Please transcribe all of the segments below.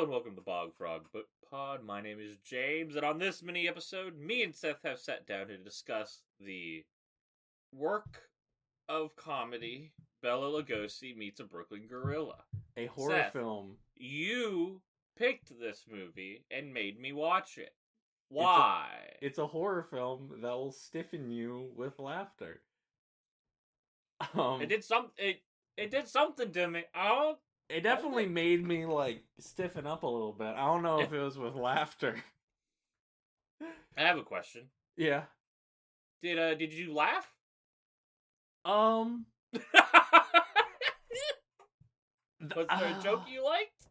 Hello and welcome to Bog Frog Book Pod. My name is James, and on this mini episode, me and Seth have sat down to discuss the work of comedy Bela Lugosi meets a Brooklyn Gorilla. A horror Seth, film. You picked this movie and made me watch it. Why? It's a horror film that will stiffen you with laughter. It did something to me. It definitely made me stiffen up a little bit. I don't know if it was with laughter. I have a question. Yeah. Did you laugh? Was there a joke you liked?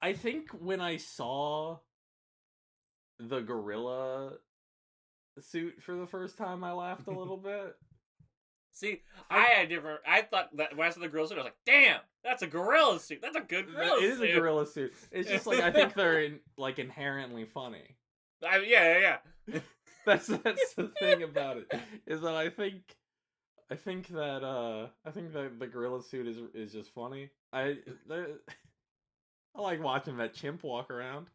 I think when I saw the gorilla suit for the first time, I laughed a little bit. See, I thought that when I saw the gorilla suit, I was like, damn, that's a gorilla suit. That's a good gorilla suit. It is a gorilla suit. It's just I think they're inherently funny. Yeah. That's the thing about it, is that I think that the gorilla suit is just funny. I like watching that chimp walk around.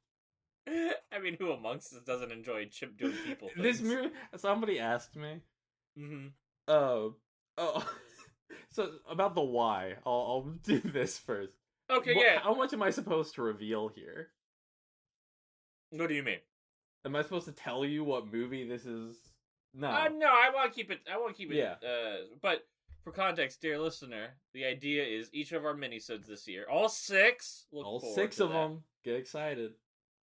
I mean, who amongst us doesn't enjoy chimp doing people things? This movie, somebody asked me. Mm-hmm. So about the why, I'll do this first. Okay, yeah. How much am I supposed to reveal here? What do you mean? Am I supposed to tell you what movie this is? No. No, I want to keep it. Yeah. But for context, dear listener, the idea is each of our minisodes this year, all six of them, get excited,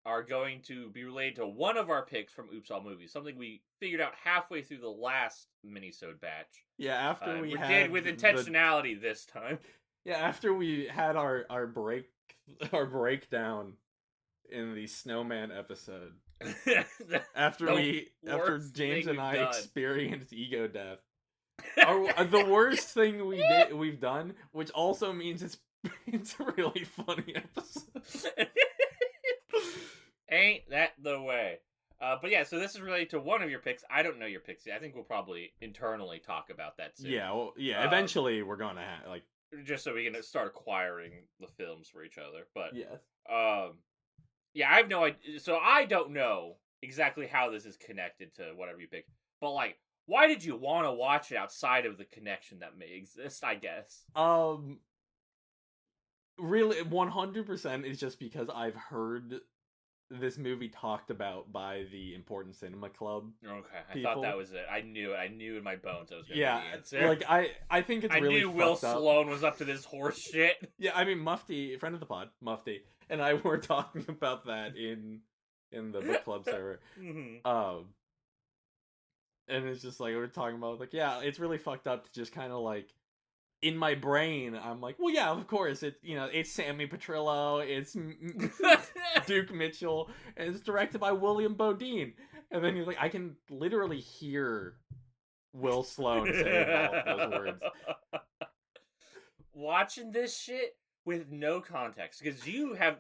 are going to be related to one of our picks from Oops All Movies, something we figured out halfway through the last minisode batch. Yeah, after we did with intentionality this time. Yeah, after we had our breakdown in the Snowman episode. after James and I experienced ego death. The worst thing we've done, which also means it's a really funny episode. Ain't that the way? But yeah, so this is related to one of your picks. I don't know your picks yet. I think we'll probably internally talk about that soon. Yeah, eventually we're gonna have just so we can start acquiring the films for each other. But yes. Yeah, I have no idea. So I don't know exactly how this is connected to whatever you picked. But why did you want to watch it outside of the connection that may exist? I guess. Really, 100% is just because I've heard this movie talked about by the Important Cinema Club. Okay, I thought that was it. I knew in my bones that was going to be the answer. I think it's really I knew Will Sloan was up to this horse shit. Yeah, I mean, Mufti, friend of the pod, Mufti, and I were talking about that in the book club server. Mm-hmm. And it's just we were talking about it's really fucked up to just kind of in my brain, I'm like, well, yeah, of course, it's Sammy Petrillo, it's Duke Mitchell, and it's directed by William Beaudine. And then you're I can literally hear Will Sloan saying all those words. Watching this shit with no context, because you have,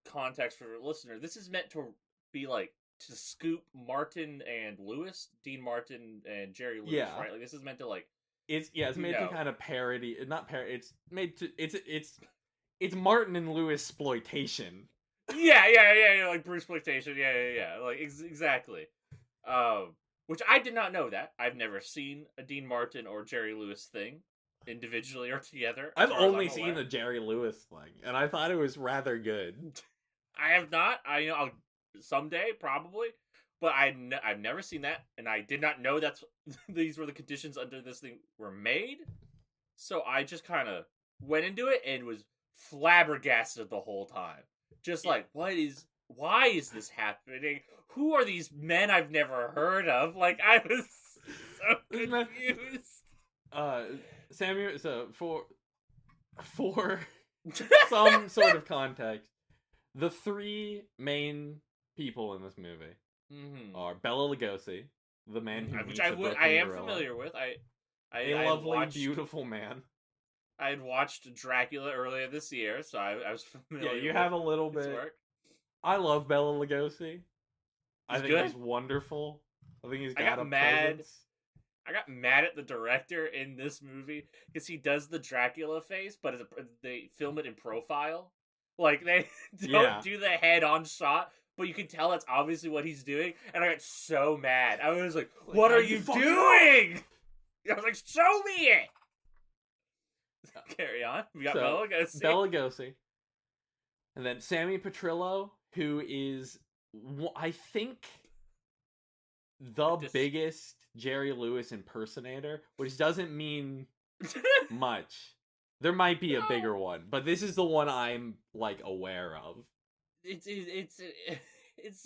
context for the listener, this is meant to be to scoop Martin and Lewis, Dean Martin and Jerry Lewis, right? This is meant to It's made to kind of parody, not parody. It's made to it's Martin and Lewis exploitation. Yeah, like Bruce exploitation. Yeah, exactly. Which I did not know that. I've never seen a Dean Martin or Jerry Lewis thing individually or together. I've only seen the Jerry Lewis thing, and I thought it was rather good. I have not. I'll someday probably. But I've never seen that, and I did not know these were the conditions under this thing were made. So I just kind of went into it and was flabbergasted the whole time. Just why is this happening? Who are these men I've never heard of? I was so confused. Sammy, so for some sort of context, the three main people in this movie are Bela Lugosi, the man who which I am familiar with. A lovely, beautiful man. I had watched Dracula earlier this year, so I was familiar. Yeah, you have a little bit. Work. I love Bela Lugosi. I think good. He's wonderful. I think he's got a presence. I got mad at the director in this movie because he does the Dracula face, but they film it in profile. Like, they don't do the head-on shot, but you can tell that's obviously what he's doing, and I got so mad. I was like, what are you doing? I was like, show me it! Carry on. We got Bela Lugosi. Bela Lugosi. And then Sammy Petrillo, who is, I think, the biggest Jerry Lewis impersonator, which doesn't mean much. There might be a bigger one, but this is the one I'm, like, aware of. It's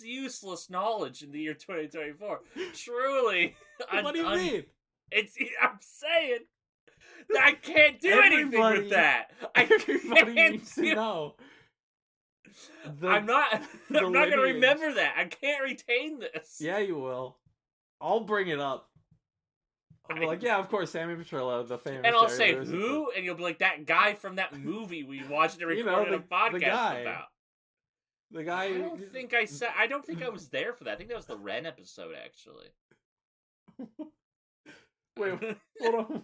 useless knowledge in the year 2024. Truly. What do you mean? I'm saying that I can't do anything with that. Everybody needs to know. I'm not going to remember that. I can't retain this. Yeah, you will. I'll bring it up. I'll be like, yeah, of course, Sammy Petrillo, the famous. And I'll say, who? And you'll be like, that guy from that movie we watched and recorded a podcast about. The guy. I don't think I was there for that. I think that was the Ren episode, actually. Wait, hold on.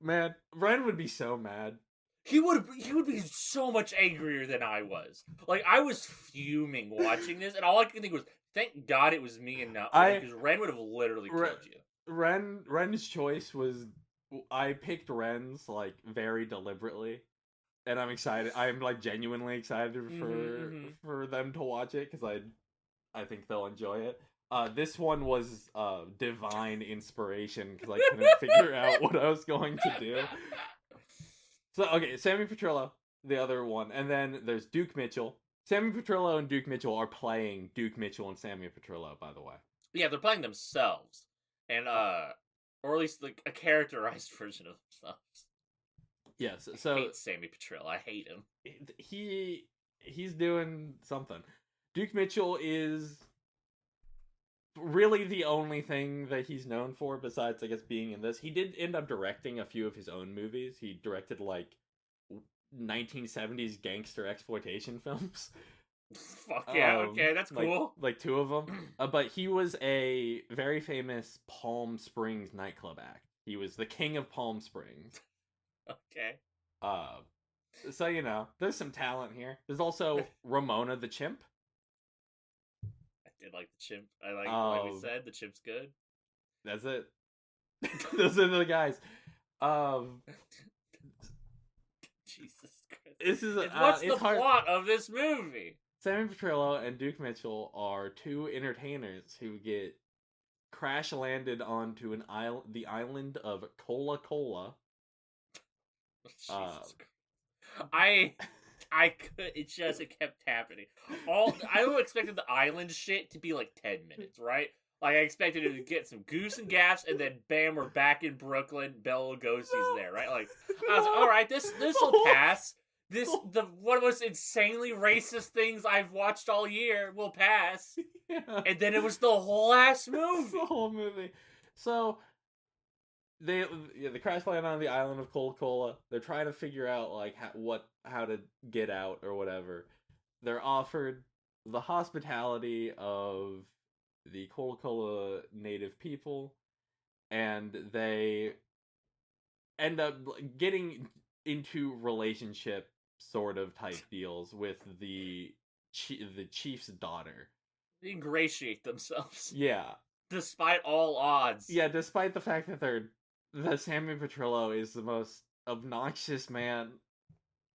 Man, Ren would be so mad. He would be so much angrier than I was. Like, I was fuming watching this, and all I could think was, thank God it was me and not Ren, because Ren would have literally killed you. Ren's choice was, I picked Ren's, like, very deliberately, and I'm excited. I'm, like, genuinely excited for them to watch it, because I think they'll enjoy it. This one was divine inspiration, because I couldn't figure out what I was going to do. So, okay, Sammy Petrillo, the other one, and then there's Duke Mitchell. Sammy Petrillo and Duke Mitchell are playing Duke Mitchell and Sammy Petrillo, by the way. Yeah, they're playing themselves. And, or at least, like, a characterized version of themselves. Yes, I hate Sammy Petrillo. I hate him. He's doing something. Duke Mitchell is really the only thing that he's known for besides, I guess, being in this. He did end up directing a few of his own movies. He directed, like, 1970s gangster exploitation films. Fuck yeah, okay, that's cool. Like 2 of them. But he was a very famous Palm Springs nightclub act. He was the king of Palm Springs. Okay. So, you know, there's some talent here. There's also Romona the Chimp. I did like the Chimp. I like we said, the Chimp's good. That's it. Those are the guys. Jesus Christ. This is what's the plot of this movie? Sammy Petrillo and Duke Mitchell are 2 entertainers who get crash landed onto the island of Cola Cola. Jesus Christ. It kept happening. I expected the island shit to be like 10 minutes, right? Like, I expected it to get some goose and gaffs, and then bam, we're back in Brooklyn. Bela Lugosi's there, right? Like, I was like, all right, this will pass. The one of the most insanely racist things I've watched all year will pass. Yeah. And then it was the whole ass movie. The whole movie. So they crash land on the island of Cola Cola. They're trying to figure out like how to get out or whatever. They're offered the hospitality of the Cola Cola native people, and they end up getting into relationship sort of type deals with the chief's daughter. They ingratiate themselves. Yeah. Despite all odds. Yeah, despite the fact that Sammy Petrillo is the most obnoxious man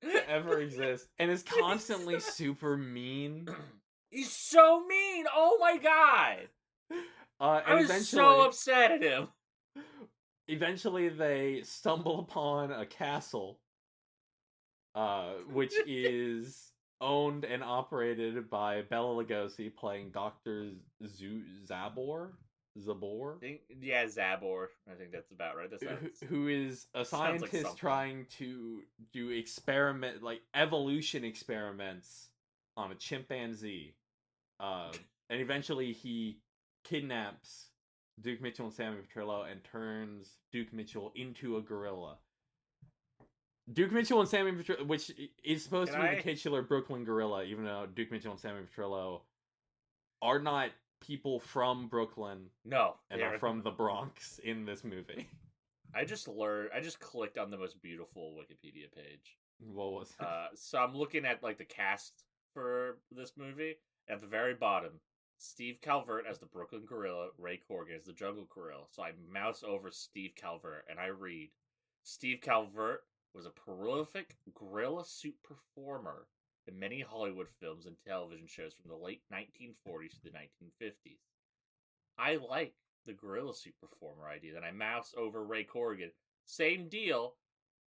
to ever exist, and is constantly super mean. He's so mean! Oh my god! I was so upset at him. Eventually, they stumble upon a castle, which is owned and operated by Bela Lugosi, playing Dr. Zabor. Yeah, Zabor. I think that's about right. Who is a scientist trying to do evolution experiments on a chimpanzee. And eventually he kidnaps Duke Mitchell and Sammy Petrillo and turns Duke Mitchell into a gorilla. Duke Mitchell and Sammy Petrillo, which is supposed to be the titular Brooklyn gorilla, even though Duke Mitchell and Sammy Petrillo are not people from Brooklyn. No. And are from the Bronx in this movie. I just clicked on the most beautiful Wikipedia page. What was it? So I'm looking at like the cast for this movie. At the very bottom, Steve Calvert as the Brooklyn Gorilla, Ray Corrigan as the Jungle Gorilla. So I mouse over Steve Calvert and I read, Steve Calvert was a prolific gorilla suit performer in many Hollywood films and television shows from the late 1940s to the 1950s. I like the gorilla suit performer idea. Then I mouse over Ray Corrigan. Same deal,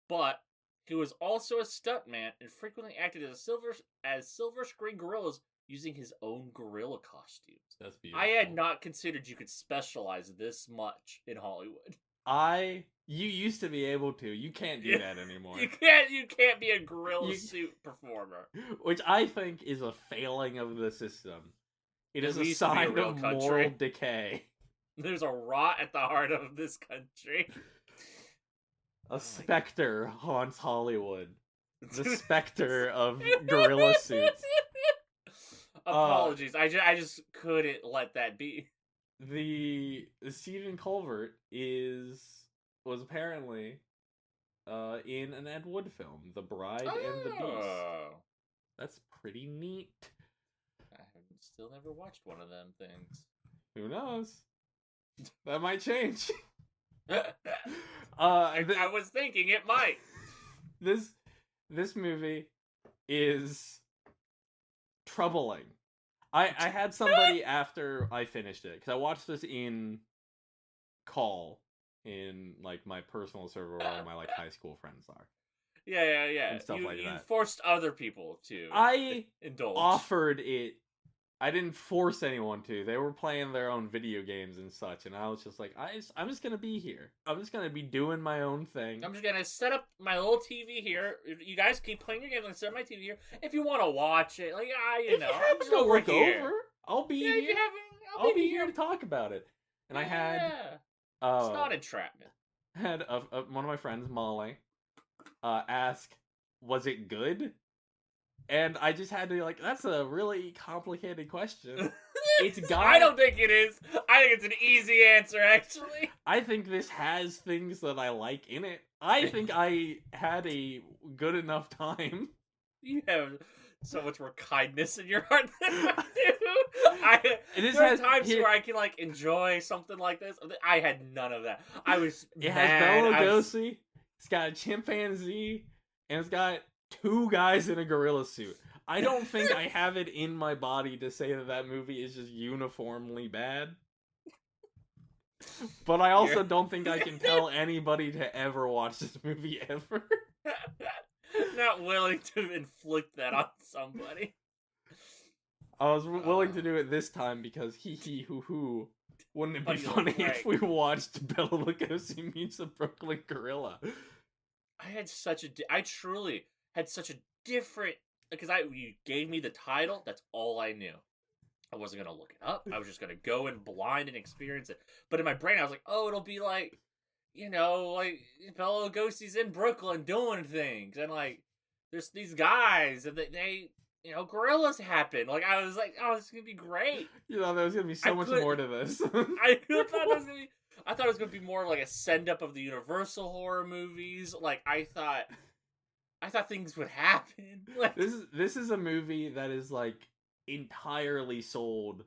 but he was also a stuntman and frequently acted as silver screen gorillas using his own gorilla costumes. That's beautiful. I had not considered you could specialize this much in Hollywood. You used to be able to. You can't do that anymore. You can't be a gorilla suit performer. Which I think is a failing of the system. It is a least sign be a real of country. moral decay. There's a rot at the heart of this country. A specter haunts Hollywood. The specter of gorilla suits. Apologies. I just couldn't let that be. The Stephen Colbert was apparently in an Ed Wood film, The Bride and the Beast. That's pretty neat. I have still never watched one of them things. Who knows? That might change. I was thinking it might. This movie is troubling. I had somebody after I finished it, because I watched this in call in like my personal server where all my like high school friends are. Yeah. And stuff like you that. Forced other people to indulge. Offered it. I didn't force anyone to. They were playing their own video games and such, and I was just like, I'm just gonna be here. I'm just gonna be doing my own thing. I'm just gonna set up my little TV here. You guys keep playing your games. I'm set up my TV here. If you want to watch it, like if you happen to look over, I'll be here. If you I'll be here to talk about it. And I had it's not entrapment. Had one of my friends, Molly, ask, "Was it good?" And I just had to be like, that's a really complicated question. It's got. I don't think it is. I think it's an easy answer, actually. I think this has things that I like in it. I think I had a good enough time. You have so much more kindness in your heart than I do. There are times where I can like enjoy something like this. I had none of that. I was. It has Bela Lugosi. It's got a chimpanzee, and it's got 2 guys in a gorilla suit. I don't think I have it in my body to say that movie is just uniformly bad. But I also don't think I can tell anybody to ever watch this movie ever. Not willing to inflict that on somebody. I was willing to do it this time because hoo. Wouldn't it be funny if we watched Bela Lugosi meets a Brooklyn Gorilla? I truly had such a different, because you gave me the title, that's all I knew. I wasn't going to look it up. I was just going to go in blind and experience it. But in my brain, I was like, oh, it'll be like, like Bela Lugosi's in Brooklyn doing things. And like, there's these guys and they gorillas happen. Like, I was like, oh, this is going to be great. There was going to be so much more to this. I thought it was going to be more like a send-up of the Universal horror movies. Like, I thought things would happen. Like, this is a movie that is like entirely sold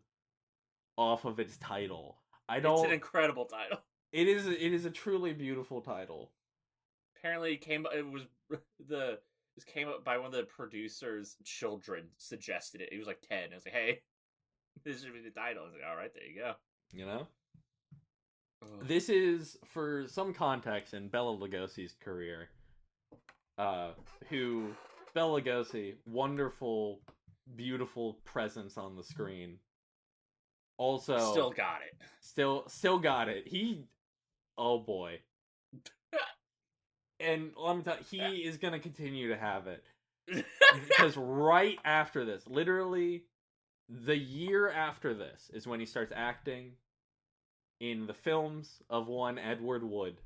off of its title. It's an incredible title. It is a truly beautiful title. Apparently, it came up by one of the producers' children suggested it. He was like 10. I was like, hey, this should be the title. I was like, all right, there you go. This is, for some context in Bela Lugosi's career, who Bela Lugosi, wonderful, beautiful presence on the screen. Also, still got it. Still got it. Oh boy. And let me tell you, he is gonna continue to have it. Because right after this, literally the year after this, is when he starts acting in the films of one Edward Wood.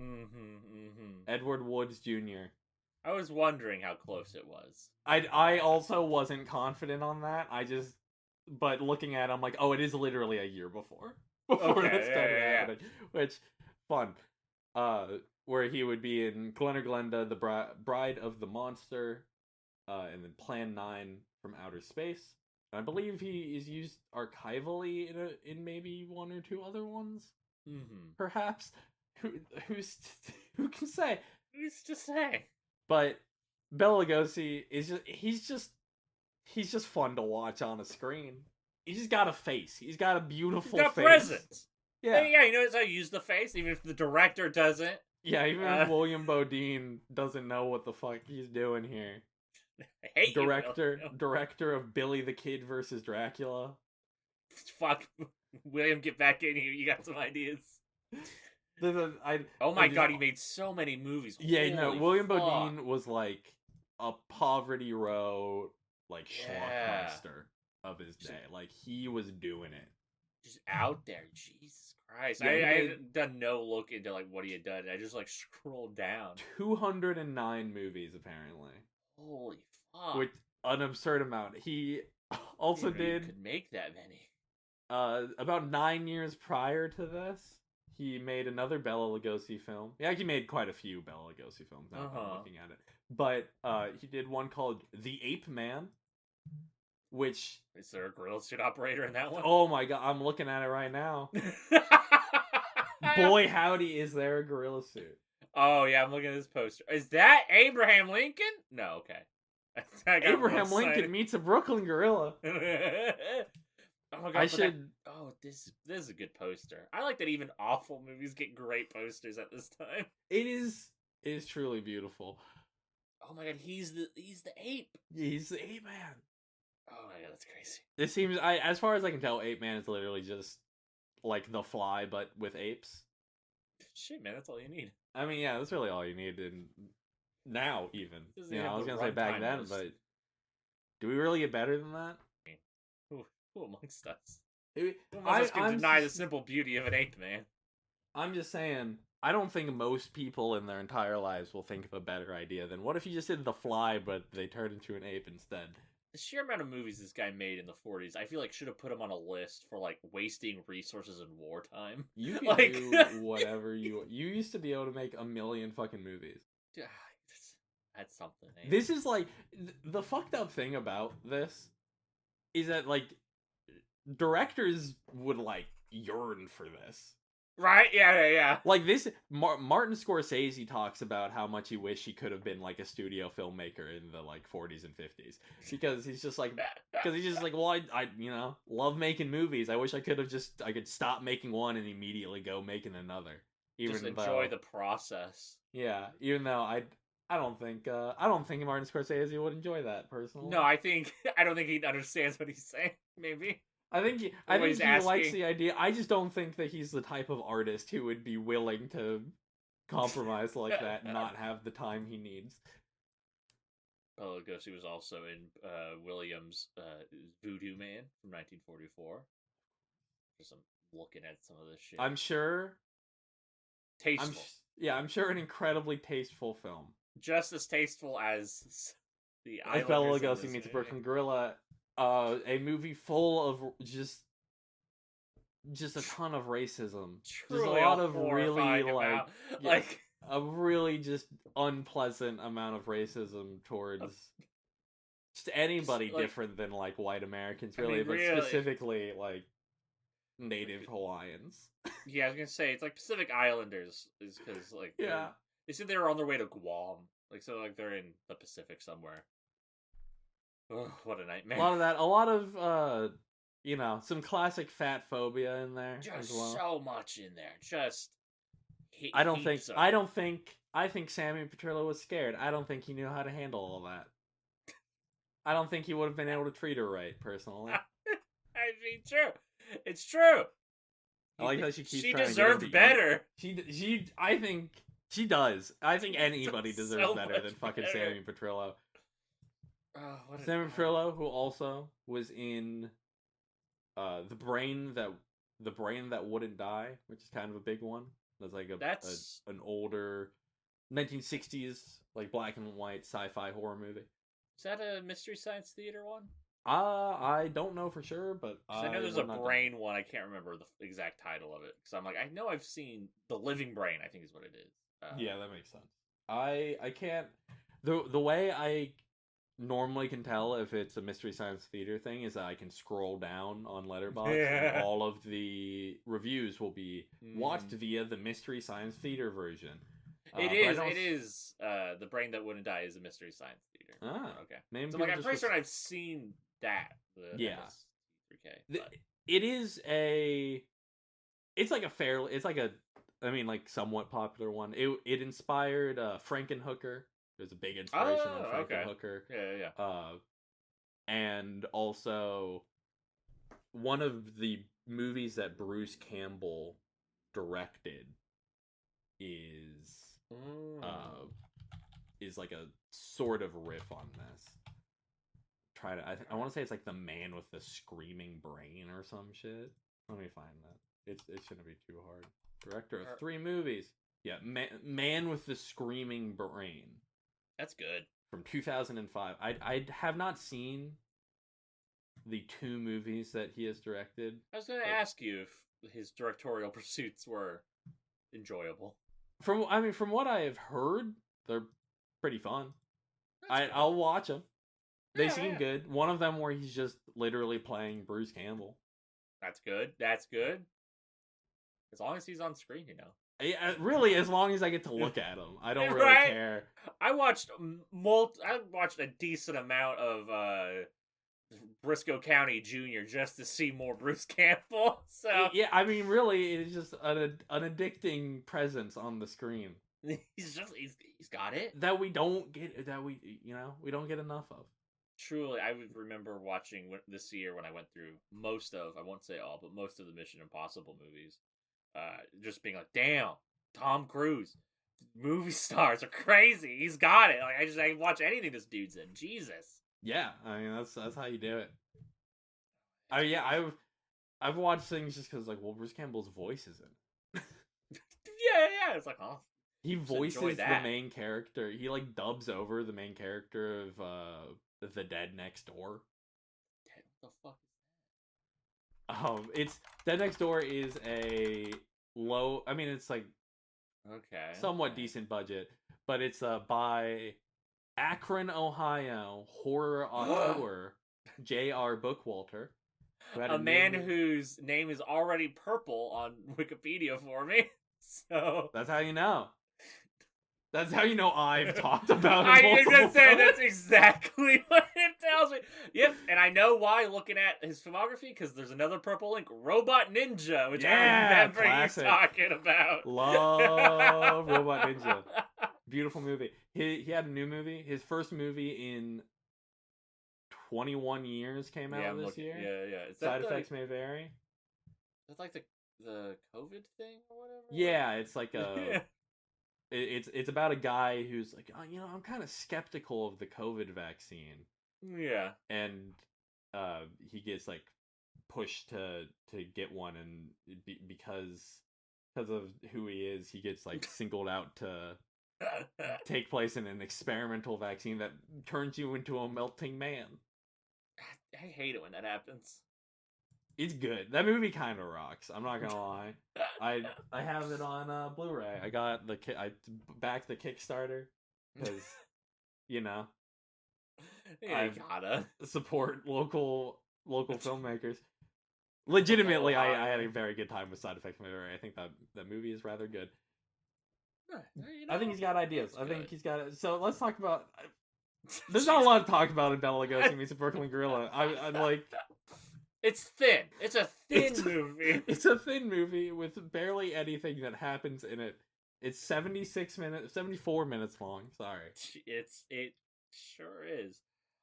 Edward Woods Jr. I was wondering how close it was. I also wasn't confident on that. But looking at it, I'm like, oh, it is literally a year before that started happening. Which, fun. Where he would be in Glen or Glenda, The Bride of the Monster, and then Plan 9 from Outer Space. And I believe he is used archivally in maybe one or two other ones. Mm-hmm. Perhaps. Who can say? Who's to say? But Bela Lugosi is he's just fun to watch on a screen. He's just got a face. He's got a beautiful He's got face. presence. Yeah. Yeah, he knows how to use the face, even if the director doesn't. Yeah, even if William Beaudine doesn't know what the fuck he's doing here. I hate Director of Billy the Kid versus Dracula. Fuck, William, get back in here. You got some ideas. Oh my god, he made so many movies. Yeah, William Beaudine was like a poverty row, like schlockmeister of his day. Like, he was doing it. Just out there. Jesus Christ. Yeah, I had done no look into like what he had done. I just like scrolled down. 209 movies, apparently. Holy fuck. Which, an absurd amount. He also did... could make that many. About 9 years prior to this, he made another Bela Lugosi film. Yeah, he made quite a few Bela Lugosi films now that I'm looking at it. But he did one called The Ape Man, which... Is there a gorilla suit operator in that one? Oh my god, I'm looking at it right now. Boy, howdy, is there a gorilla suit. Oh yeah, I'm looking at this poster. Is that Abraham Lincoln? No, okay. Abraham Lincoln meets a Brooklyn gorilla. Oh my god, this is a good poster. I like that even awful movies get great posters at this time. It is truly beautiful. Oh my god, he's the ape. He's the ape man. Oh my god, that's crazy. It seems, as far as I can tell, Ape Man is literally just like The Fly, but with apes. Shit, man, that's all you need. I mean, yeah, that's really all you need. And now, even, I was gonna say back then, but do we really get better than that? Who amongst us? Who amongst us can deny the simple beauty of an ape man? I'm just saying, I don't think most people in their entire lives will think of a better idea than, what if you just did The Fly, but they turned into an ape instead? The sheer amount of movies this guy made in the 40s, I feel like should have put him on a list for like wasting resources in wartime. You can do whatever you used to be able to make a million fucking movies. That's something. Eh? This is like the fucked up thing about this is that like directors would like yearn for this. Right? Yeah. Like this, Martin Scorsese talks about how much he wished he could have been like a studio filmmaker in the like 40s and 50s because he's just like, well, I love making movies. I wish I could stop making one and immediately go making another. Just enjoy the process. Yeah, even though I don't think Martin Scorsese would enjoy that personally. No, I don't think he understands what he's saying. Maybe. I think he likes the idea. I just don't think that he's the type of artist who would be willing to compromise like that and not have the time he needs. Bela Lugosi was also in Williams' VooDoo Man from 1944. Just looking at some of this shit. I'm sure. Tasteful. I'm sure an incredibly tasteful film. Just as tasteful as the As Bela Lugosi meets a Brooklyn gorilla. A movie full of just a ton of racism. Truly just a lot of really like a really just unpleasant amount of racism towards just anybody different than like white Americans, really, but specifically like Native Hawaiians. Yeah, I was gonna say it's like Pacific Islanders, is because like they said they were on their way to Guam, like so like they're in the Pacific somewhere. Oh, what a nightmare. A lot of some classic fat phobia in there just as well. So much in there. Just I think Sammy Petrillo was scared. I don't think he knew how to handle all that. I don't think he would have been able to treat her right, personally. I mean, true. It's true. I like how she keeps she trying deserved to get better. I think she does. I think anybody deserves so better than fucking better. Sammy Petrillo. Sammy Petrillo, who also was in the brain that wouldn't die, which is kind of a big one. That's like an older 1960s like black and white sci-fi horror movie. Is that a Mystery Science Theater one? I don't know for sure, but I know there's a brain one. I can't remember the exact title of it because I'm like, I know I've seen The Living Brain. I think is what it is. Yeah, that makes sense. I can't the way I normally can tell if it's a Mystery Science Theater thing is that I can scroll down on Letterboxd and all of the reviews will be watched via the Mystery Science Theater version. It is The Brain That Wouldn't Die is a Mystery Science Theater. Okay. Maybe so like I'm pretty certain I've seen that. Yeah. MS3K, it is a... It's like a somewhat popular one. It inspired Frankenhooker. There's a big inspiration on Frankenhooker. Okay. Yeah. And also one of the movies that Bruce Campbell directed is like a sort of riff on this. I want to say it's like The Man with the Screaming Brain or some shit. Let me find that. It shouldn't be too hard. Director of 3 movies. Yeah, Man with the Screaming Brain. That's good. From 2005. I have not seen the 2 movies that he has directed. I was going to ask you if his directorial pursuits were enjoyable. From what I have heard, they're pretty fun. I'll watch them. They seem good. One of them where he's just literally playing Bruce Campbell. That's good. As long as he's on screen, Yeah, really, as long as I get to look at him. I don't really care. I watched a decent amount of Brisco County Jr. just to see more Bruce Campbell. So yeah, really, it's just an addicting presence on the screen. He's got it that we don't get enough of. Truly, I would remember watching this year when I went through most of, I won't say all, but most of the Mission Impossible movies. Just being like, damn, Tom Cruise, movie stars are crazy. He's got it. Like I watch anything this dude's in. Jesus. Yeah, that's how you do it. I've watched things just because Bruce Campbell's voice is in. yeah. It's like, oh. He voices the main character. He dubs over the main character of The Dead Next Door. What the fuck? It's Dead Next Door is a low. It's somewhat decent budget, but it's by Akron, Ohio horror auteur J.R. Bookwalter, a man whose name is already purple on Wikipedia for me. So that's how you know. That's how you know I've talked about it. I was gonna say that's exactly what it tells me. Yep, and I know why looking at his filmography, because there's another purple link, Robot Ninja, which I remember you talking about. Love Robot Ninja. Beautiful movie. He had a new movie. His first movie in 21 years came out this year. Yeah. Side effects may vary. Is that like the COVID thing or whatever? Yeah, it's like a... It's about a guy who's like, I'm kind of skeptical of the COVID vaccine. Yeah. And he gets pushed to get one, and because of who he is, he gets singled out to take place in an experimental vaccine that turns you into a melting man. I hate it when that happens. It's good. That movie kind of rocks. I'm not gonna lie. I have it on Blu-ray. I got I backed the Kickstarter because I gotta support local filmmakers. Legitimately, I had a very good time with Side Effects Movie. I think that movie is rather good. I think he's got ideas. I think he's got it. So let's talk about. There's not a lot to talk about in Bela Lugosi meets a Brooklyn Gorilla. I'm like. It's thin. It's a thin movie. It's a thin movie with barely anything that happens in it. It's 74 minutes long. Sorry. It sure is.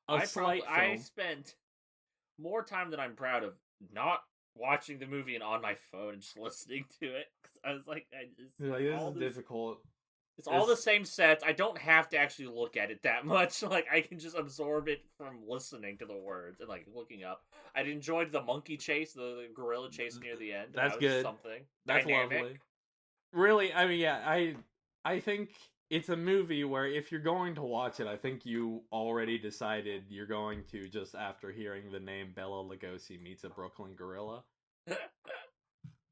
I spent more time than I'm proud of not watching the movie and on my phone and just listening to it. Cause I was like, this is difficult. It's all the same sets. I don't have to actually look at it that much. I can just absorb it from listening to the words and looking up. I enjoyed the monkey chase, the gorilla chase near the end. That's that was good. Something. That's dynamic. Lovely. Really, I think it's a movie where if you're going to watch it, I think you already decided you're going to just after hearing the name Bela Lugosi meets a Brooklyn Gorilla.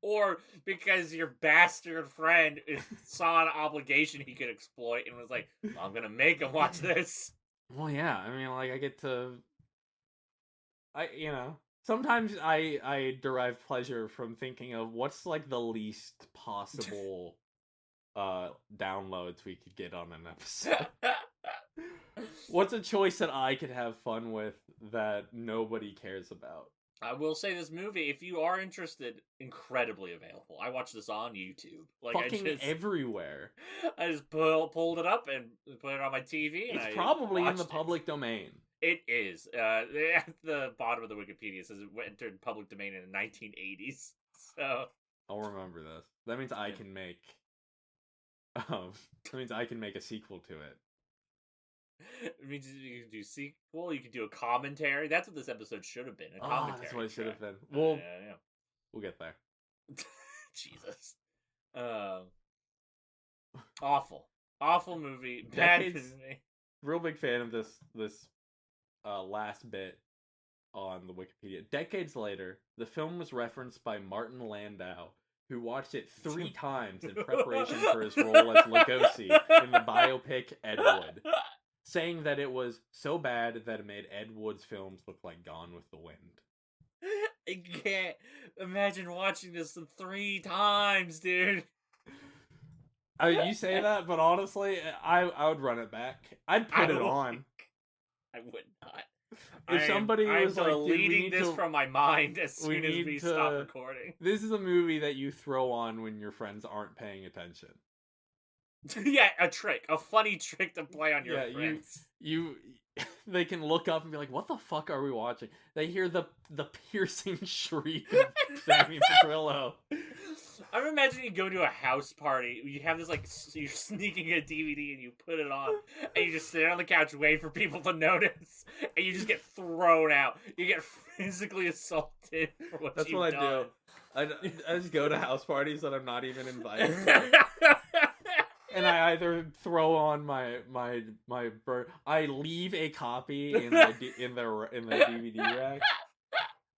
Or because your bastard friend saw an obligation he could exploit and was like, I'm gonna make him watch this. Well, yeah. I mean, like I get to, sometimes I derive pleasure from thinking of what's like the least possible downloads we could get on an episode. What's a choice that I could have fun with that nobody cares about? I will say this movie, if you are interested, incredibly available. I watched this on YouTube. Like Fucking everywhere. I just pulled it up and put it on my TV. And it's probably in the public domain. It is. At the bottom of the Wikipedia it says it entered public domain in the 1980s. So I'll remember this. That means I can make. That means I can make a sequel to it. It means you can do sequel. You can do a commentary. That's what this episode should have been. A commentary. That's what it should have been. Well, yeah. We'll get there. Jesus. Awful movie. Bad movie. Real big fan of this last bit on the Wikipedia. Decades later, the film was referenced by Martin Landau, who watched it 3 times in preparation for his role as Legosi in the biopic Ed Wood, saying that it was so bad that it made Ed Wood's films look like Gone with the Wind. I can't imagine watching this 3 times, dude. I mean, you say that, but honestly, I would run it back. I'd put it on. I would not. If somebody was like, deleting this from my mind as soon as we stop recording. This is a movie that you throw on when your friends aren't paying attention. Yeah, a funny trick to play on your friends. They can look up and be like, "What the fuck are we watching?" They hear the piercing shriek of Sammy Petrillo. I'm imagining you go to a house party. You have this you're sneaking a DVD and you put it on, and you just sit on the couch waiting for people to notice, and you just get thrown out. You get physically assaulted for what That's you've what done. I do. I just go to house parties that I'm not even invited to. And I either throw on my I leave a copy in the DVD rack.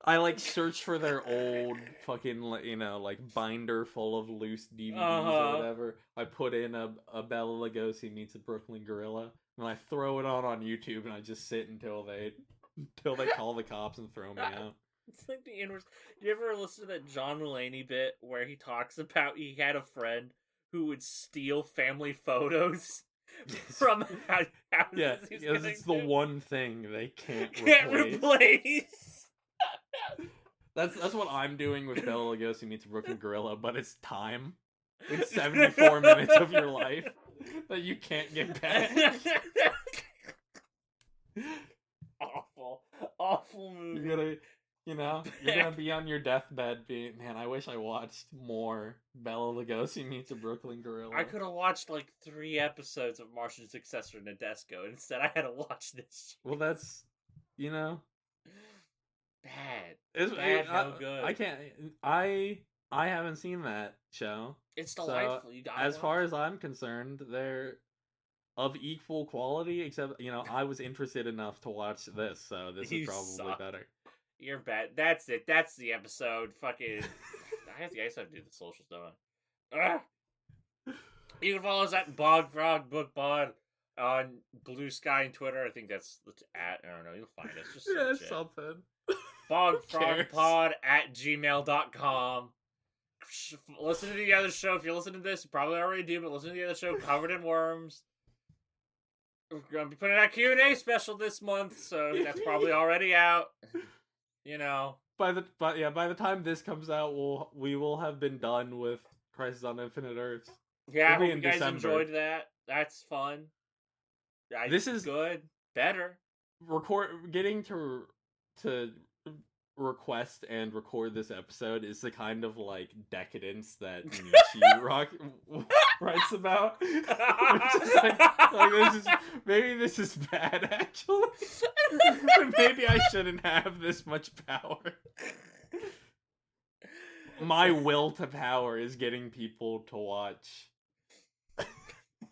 I search for their old fucking binder full of loose DVDs or whatever. I put in a Bela Lugosi meets a Brooklyn Gorilla, and I throw it on YouTube, and I just sit until they call the cops and throw me out. It's like the inverse. You ever listen to that John Mulaney bit where he talks about he had a friend who would steal family photos from houses? Yeah, it's the one thing they can't replace. That's what I'm doing with Bela Lugosi meets a Brooklyn Gorilla, but it's time. It's 74 minutes of your life that you can't get back. Awful movie. You're gonna be on your deathbed being, man, I wish I watched more Bela Lugosi meets a Brooklyn Gorilla. I could have watched 3 episodes of Martian, Successor, Nadesico, and instead I had to watch this shit. Well, that's, bad. It's bad, no good. I can't, I haven't seen that show. It's delightful. So, you got as far as I'm concerned, they're of equal quality, except, I was interested enough to watch this, so this is probably better. You're bad. That's it. That's the episode. Fucking. I guess I have to do the socials, don't I? You can follow us at Bog Frog Book Pod on Blue Sky and Twitter. I think that's at. I don't know. You'll find us. Just search it. Something. BogFrogPod@gmail.com. Listen to the other show. If you listen to this, you probably already do, but listen to the other show, Covered in Worms. We're gonna be putting out a Q&A special this month, so that's probably already out. By the time this comes out, we will have been done with Crisis on Infinite Earths. Yeah, I hope you guys enjoyed that. That's fun. This is good. Better. Getting to request and record this episode is the kind of decadence that Nietzsche writes about. Maybe this is bad actually. Maybe I shouldn't have this much power. My will to power is getting people to watch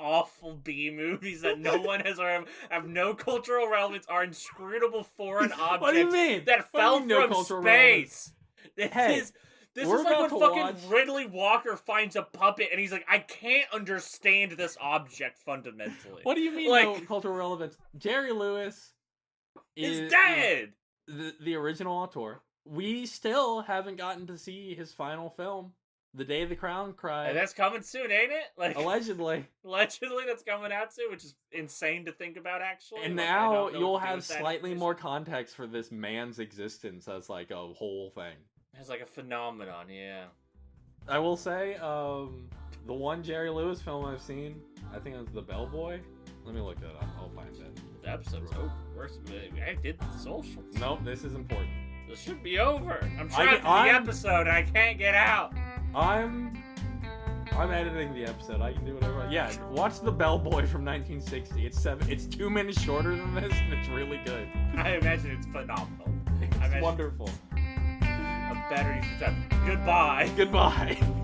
awful B movies that no one has heard of, have no cultural relevance, are inscrutable foreign objects what do you mean? that fell from space. This is This We're is like when about to fucking watch- Ridley Walker finds a puppet and he's like, I can't understand this object fundamentally. What do you mean, Like- no cultural relevance? Jerry Lewis It's dead! the original auteur. We still haven't gotten to see his final film, The Day the Crown Cried. And that's coming soon, ain't it? Like Allegedly. allegedly that's coming out soon, which is insane to think about actually. And Like, I now don't know you'll what to do have with that slightly information. more context for this man's existence as like a whole thing. It's like a phenomenon, yeah. I will say, the one Jerry Lewis film I've seen, I think it was The Bellboy. Let me look that up. I'll find it. The episode's over. I did the socials. Nope, this is important. This should be over. I'm trying the I'm- episode and I can't get out. I'm editing the episode. I can do whatever. Yeah, watch The Bellboy from 1960. It's 2 minutes shorter than this, and it's really good. I imagine it's phenomenal. I It's imagine wonderful. a better use of time. Goodbye. Goodbye.